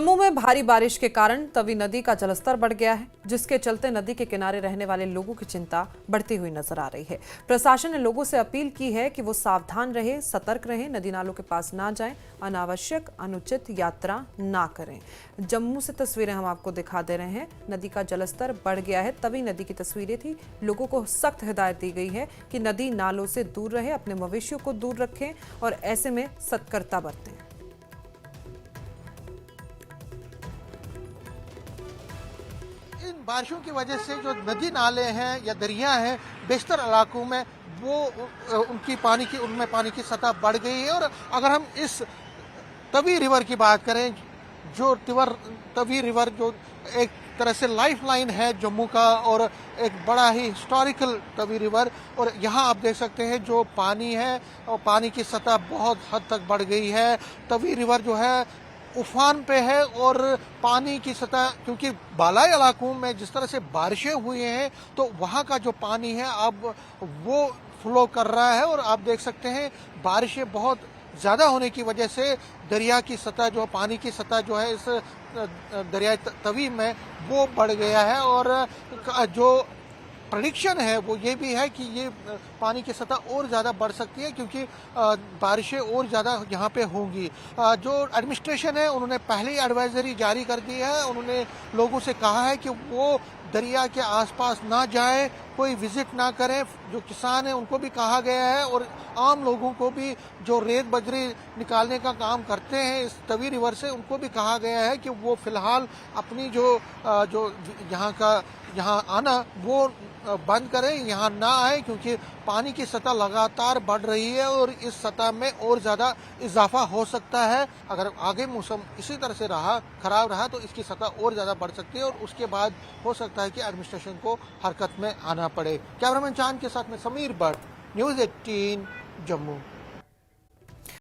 जम्मू में भारी बारिश के कारण तवी नदी का जलस्तर बढ़ गया है, जिसके चलते नदी के किनारे रहने वाले लोगों की चिंता बढ़ती हुई नजर आ रही है। प्रशासन ने लोगों से अपील की है कि वो सावधान रहे, सतर्क रहें, नदी नालों के पास ना जाएं, अनावश्यक अनुचित यात्रा ना करें। जम्मू से तस्वीरें हम आपको दिखा दे रहे हैं। नदी का जलस्तर बढ़ गया है, तवी नदी की तस्वीरें थी। लोगों को सख्त हिदायत दी गई है कि नदी नालों से दूर रहे, अपने मवेशियों को दूर रखें और ऐसे में सतर्कता बरतें। इन बारिशों की वजह से जो नदी नाले हैं या दरिया हैं बेशतर इलाकों में वो उनमें पानी की सतह बढ़ गई है। और अगर हम इस तवी रिवर की बात करें, जो तवी रिवर जो एक तरह से लाइफ लाइन है जम्मू का और एक बड़ा ही हिस्टोरिकल तवी रिवर, और यहाँ आप देख सकते हैं जो पानी है और पानी की सतह बहुत हद तक बढ़ गई है। तवी रिवर जो है उफान पे है और पानी की सतह, क्योंकि बालाई इलाकों में जिस तरह से बारिशें हुई हैं तो वहाँ का जो पानी है अब वो फ्लो कर रहा है। और आप देख सकते हैं बारिशें बहुत ज़्यादा होने की वजह से दरिया की सतह जो पानी की सतह जो है इस दरिया तवी में वो बढ़ गया है। और जो प्रेडिक्शन है वो ये भी है कि ये पानी की सतह और ज़्यादा बढ़ सकती है, क्योंकि बारिशें और ज़्यादा यहाँ पे होंगी। जो एडमिनिस्ट्रेशन है उन्होंने पहले ही एडवाइजरी जारी कर दी है। उन्होंने लोगों से कहा है कि वो दरिया के आसपास ना जाएं, कोई विजिट ना करें। जो किसान हैं उनको भी कहा गया है और आम लोगों को भी जो रेत बजरी निकालने का काम करते हैं इस तवी रिवर से, उनको भी कहा गया है कि वो फिलहाल अपनी जो यहाँ आना वो बंद करें, यहाँ ना आए, क्योंकि पानी की सतह लगातार बढ़ रही है और इस सतह में और ज़्यादा इजाफा हो सकता है। अगर आगे मौसम इसी तरह से खराब रहा तो इसकी सतह और ज़्यादा बढ़ सकती है और उसके बाद हो सकता है कि एडमिनिस्ट्रेशन को हरकत में आना पड़े। कैमरामैन चांद के साथ में समीर भट्ट, न्यूज़ 18 जम्मू।